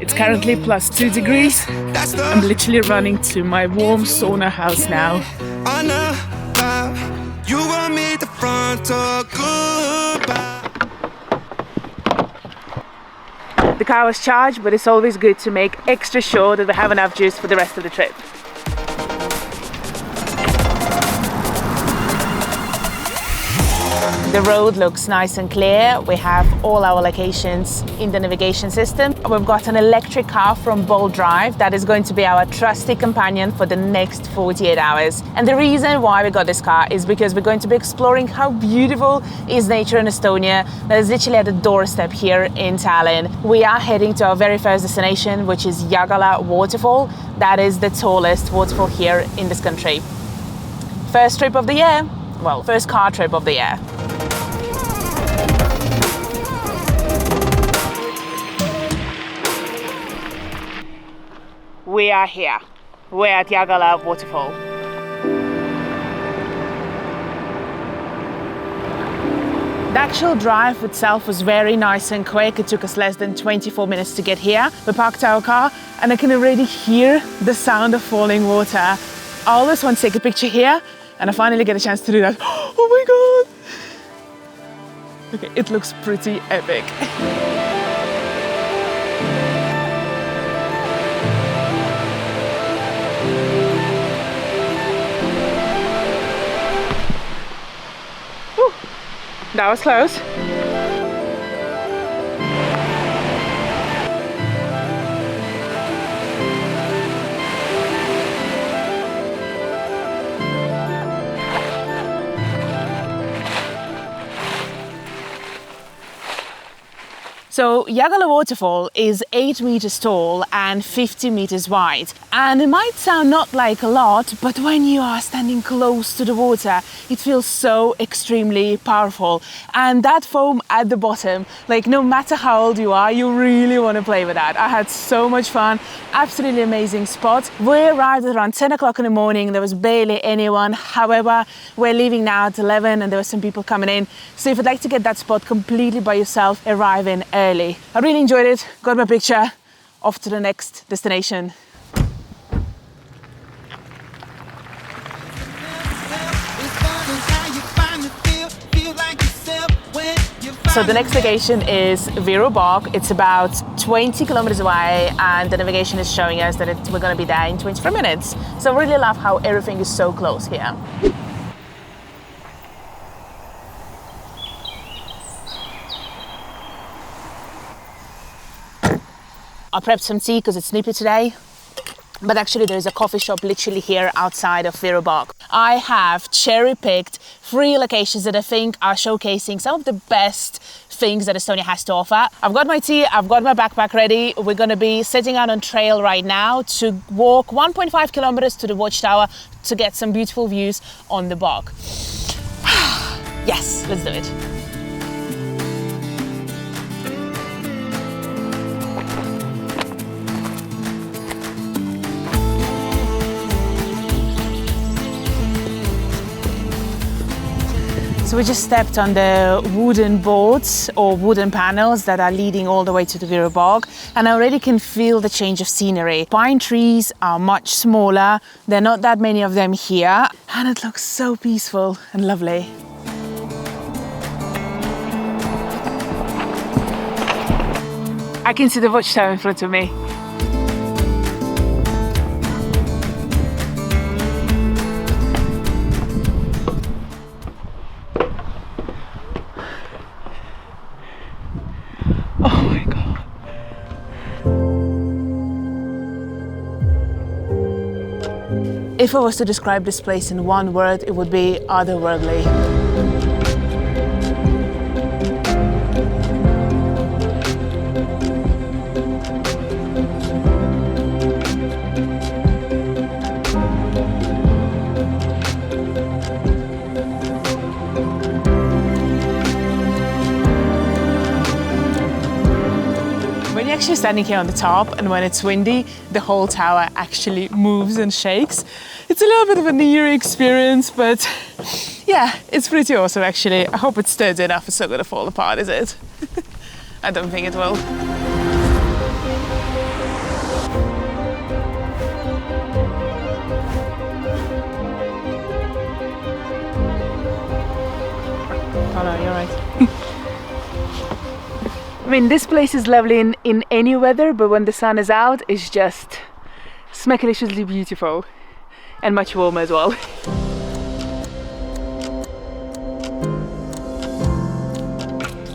It's currently +2 degrees. I'm literally running to my warm sauna house now. You want me the front or goodbye. The car was charged, but it's always good to make extra sure that we have enough juice for the rest of the trip. The road looks nice and clear. We have all our locations in the navigation system. We've got an electric car from Bolt Drive that is going to be our trusty companion for the next 48 hours. And the reason why we got this car is because we're going to be exploring how beautiful is nature in Estonia. That is literally at the doorstep here in Tallinn. We are heading to our very first destination, which is Jägala Waterfall. That is the tallest waterfall here in this country. First trip of the year. Well, first car trip of the year. We are here. We're at Jägala Waterfall. The actual drive itself was very nice and quick. It took us less than 24 minutes to get here. We parked our car and I can already hear the sound of falling water. I always want to take a picture here and I finally get a chance to do that. Oh my God! Okay, it looks pretty epic. That was close. So Jägala Waterfall is 8 meters tall and 50 meters wide. And it might sound not like a lot, but when you are standing close to the water, it feels so extremely powerful. And that foam at the bottom, like no matter how old you are, you really want to play with that. I had so much fun, absolutely amazing spot. We arrived at around 10 o'clock in the morning. There was barely anyone. However, we're leaving now at 11 and there were some people coming in. So if you'd like to get that spot completely by yourself, arrive in early. I really enjoyed it, got my picture, off to the next destination. So the next location is Viru Bog. It's about 20 kilometers away and the navigation is showing us that we're going to be there in 23 minutes. So I really love how everything is so close here. I prepped some tea because it's nippy today, but actually there's a coffee shop literally here outside of Viru Bog. I have cherry-picked 3 locations that I think are showcasing some of the best things that Estonia has to offer. I've got my tea, I've got my backpack ready. We're going to be setting out on trail right now to walk 1.5 kilometers to the watchtower to get some beautiful views on the bog. Yes, let's do it. So we just stepped on the wooden boards or wooden panels that are leading all the way to the Viru Bog, and I already can feel the change of scenery. Pine trees are much smaller, there are not that many of them here, and it looks so peaceful and lovely. I can see the watchtower in front of me. If I was to describe this place in one word, it would be otherworldly. When you're actually standing here on the top and when it's windy, the whole tower actually moves and shakes. It's a little bit of an eerie experience, but yeah, it's pretty awesome actually. I hope it sturdy enough. It's not going to fall apart, is it? I don't think it will. mean, this place is lovely in any weather, but when the sun is out, it's just smackaliciously beautiful and much warmer as well.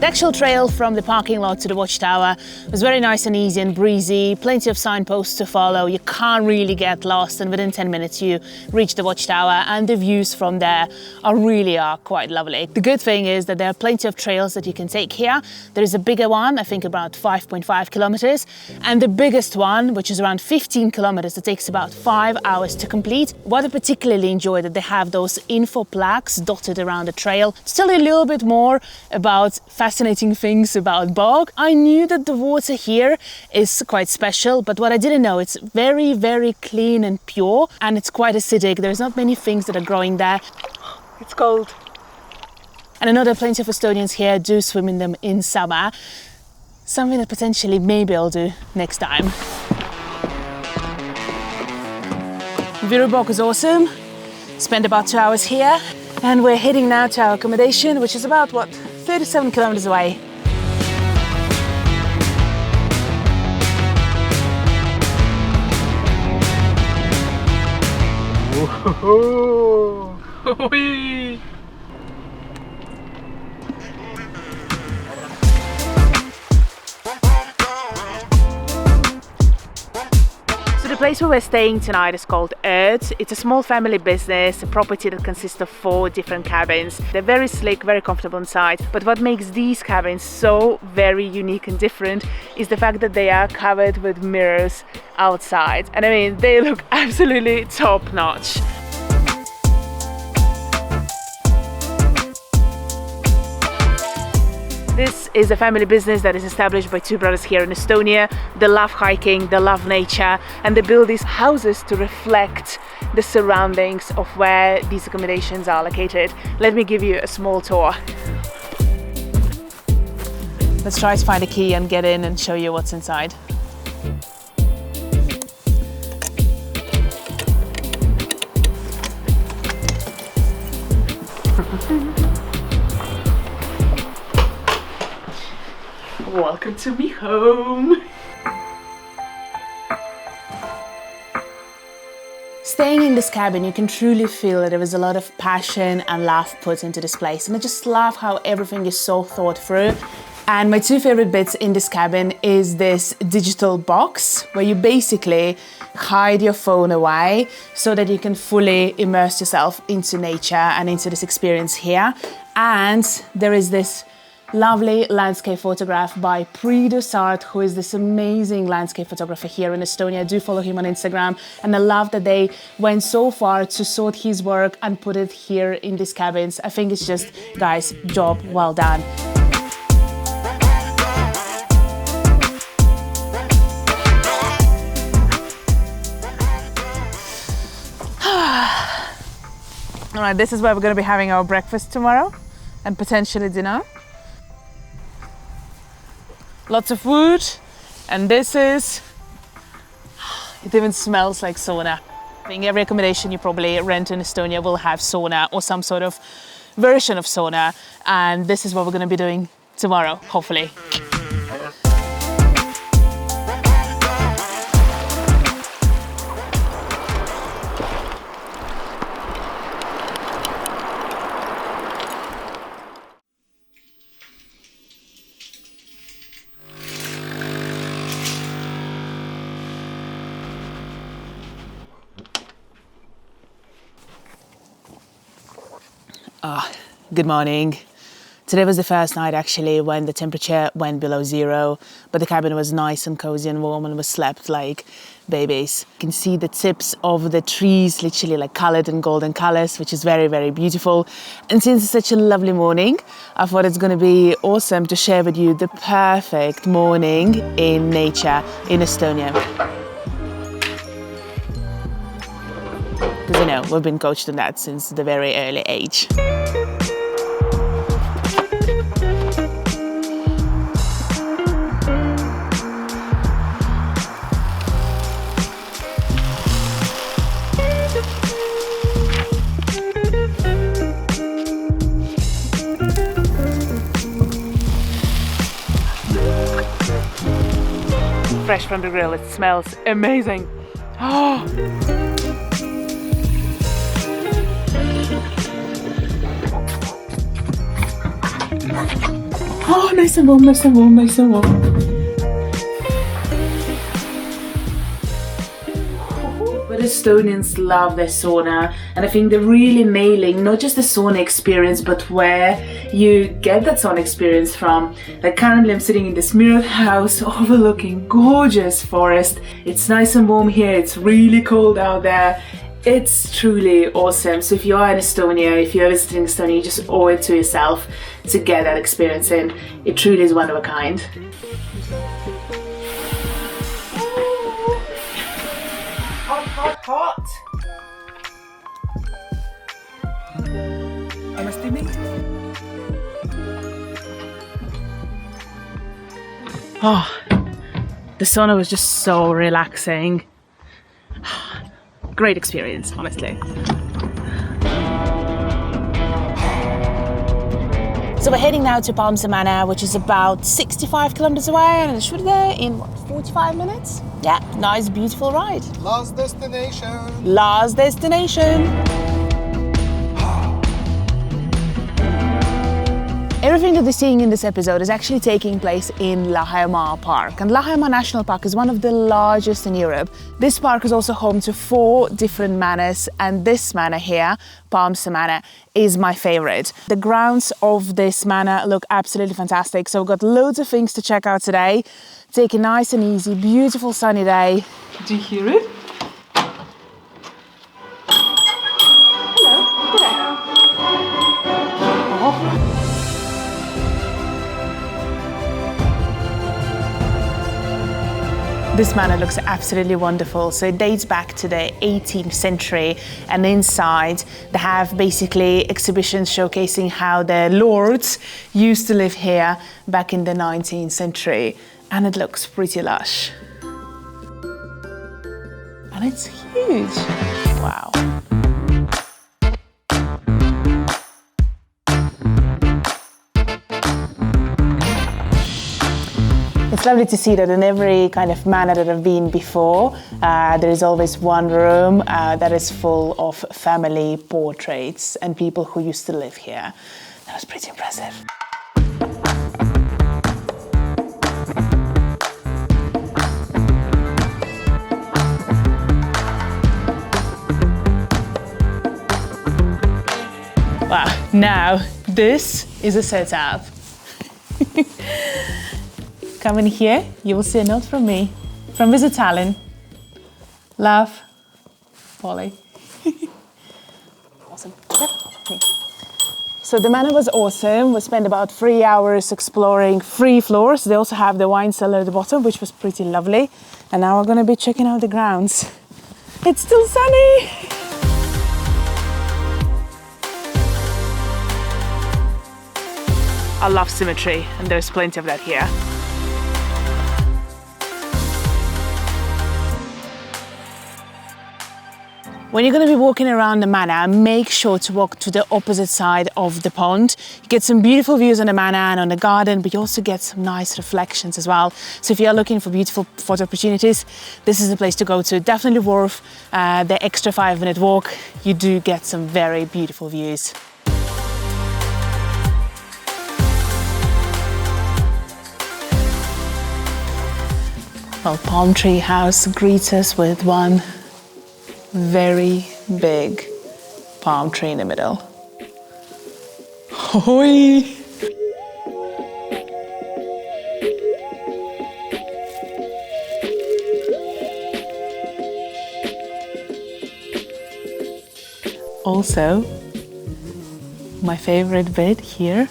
The actual trail from the parking lot to the watchtower was very nice and easy and breezy, plenty of signposts to follow, you can't really get lost, and within 10 minutes you reach the watchtower, and the views from there really are quite lovely. The good thing is that there are plenty of trails that you can take here. There is a bigger one, I think about 5.5 kilometers, and the biggest one, which is around 15 kilometers, that takes about 5 hours to complete. What I particularly enjoy that they have those info plaques dotted around the trail to tell you a little bit more about fascinating things about bog. I knew that the water here is quite special, but what I didn't know, it's very, very clean and pure, and it's quite acidic. There's not many things that are growing there. It's cold. And I know that plenty of Estonians here do swim in them in summer. Something that potentially maybe I'll do next time. Viru Bog is awesome. Spent about 2 hours here, and we're heading now to our accommodation, which is about, 37 kilometers away. The place where we're staying tonight is called ÖÖD. It's a small family business, a property that consists of 4 different cabins. They're very slick, very comfortable inside, but what makes these cabins so very unique and different is the fact that they are covered with mirrors outside. And I mean, they look absolutely top notch. This is a family business that is established by 2 brothers here in Estonia. They love hiking, they love nature, and they build these houses to reflect the surroundings of where these accommodations are located. Let me give you a small tour. Let's try to find a key and get in and show you what's inside. Welcome to me home. Staying in this cabin, you can truly feel that there was a lot of passion and love put into this place, and I just love how everything is so thought through. And my 2 favorite bits in this cabin is this digital box where you basically hide your phone away so that you can fully immerse yourself into nature and into this experience here. And there is this lovely landscape photograph by Priidu Saart, who is this amazing landscape photographer here in Estonia. I do follow him on Instagram, and I love that they went so far to sort his work and put it here in these cabins. I think it's just, guys, job well done. All right, this is where we're going to be having our breakfast tomorrow and potentially dinner. Lots of wood, and this is, it even smells like sauna. I think every accommodation you probably rent in Estonia will have sauna or some sort of version of sauna, and this is what we're going to be doing tomorrow, hopefully. Good morning. Today was the first night actually when the temperature went below 0, but the cabin was nice and cozy and warm and we slept like babies. You can see the tips of the trees literally like colored in golden colors, which is very, very beautiful. And since it's such a lovely morning, I thought it's going to be awesome to share with you the perfect morning in nature in Estonia. Because you know, we've been coached on that since the very early age. fresh from the grill. It smells amazing. Oh. Oh, nice and warm, nice and warm, nice and warm. But Estonians love their sauna, and I think they're really nailing not just the sauna experience, but where you get that sauna experience from. Like currently I'm sitting in this mirrored house overlooking gorgeous forest. It's nice and warm here, it's really cold out there. It's truly awesome. So if you are in Estonia, if you're visiting Estonia, you just owe it to yourself to get that experience in. It truly is one of a kind. Hot. I'm steaming. Oh, the sauna was just so relaxing. Great experience, honestly. So we're heading now to Palmse Manor, which is about 65 kilometers away, and it should be there in 45 minutes. Yeah, nice, beautiful ride. Last destination. Last destination. Everything that you're seeing in this episode is actually taking place in Lahemaa Park. And Lahemaa National Park is one of the largest in Europe. This park is also home to 4 different manors, and this manor here, Palmse Manor, is my favorite. The grounds of this manor look absolutely fantastic. So we've got loads of things to check out today. Take it nice and easy, beautiful sunny day. Do you hear it? Hello. Oh. This manor looks absolutely wonderful. So it dates back to the 18th century, and inside they have basically exhibitions showcasing how the lords used to live here back in the 19th century. And it looks pretty lush. And it's huge. Wow. It's lovely to see that in every kind of manor that I've been before, there is always one room that is full of family portraits and people who used to live here. That was pretty impressive. Wow, now this is a setup. Come in here, you will see a note from me, from Visit Tallinn. Love, Polly. Awesome. Yep. So the manor was awesome. We spent about 3 hours exploring 3 floors. They also have the wine cellar at the bottom, which was pretty lovely. And now we're going to be checking out the grounds. It's still sunny. I love symmetry, and there's plenty of that here. When you're going to be walking around the manor, make sure to walk to the opposite side of the pond. You get some beautiful views on the manor and on the garden, but you also get some nice reflections as well. So if you are looking for beautiful photo opportunities, this is the place to go to. Definitely worth the extra 5-minute walk. You do get some very beautiful views. Well, Palm Tree House greets us with one very big palm tree in the middle. Hoi! Also, my favorite bit here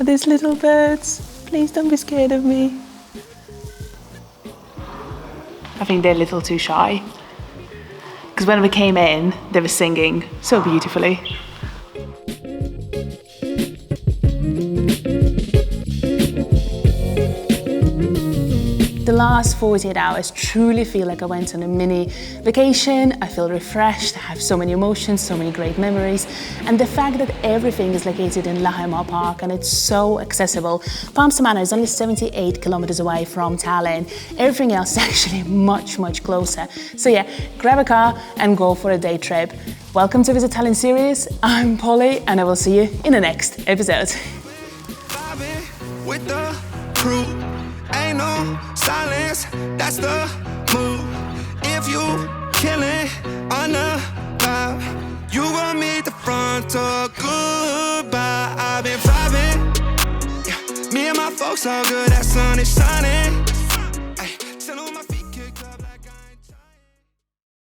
are these little birds. Please don't be scared of me. I think they're a little too shy. Because when we came in, they were singing so beautifully. The last 48 hours truly feel like I went on a mini vacation. I feel refreshed, I have so many emotions, so many great memories, and the fact that everything is located in Lahemaa Park and it's so accessible. Palmse Manor is only 78 kilometers away from Tallinn. Everything else is actually much closer. So yeah, grab a car and go for a day trip. Welcome to Visit Tallinn series. I'm Polly and I will see you in the next episode. With the crew, ain't no silence, that's the move. If you killing on the vibe, you gon' meet the front door, goodbye. I've been vibing, yeah. Me and my folks all good, that sun is shining.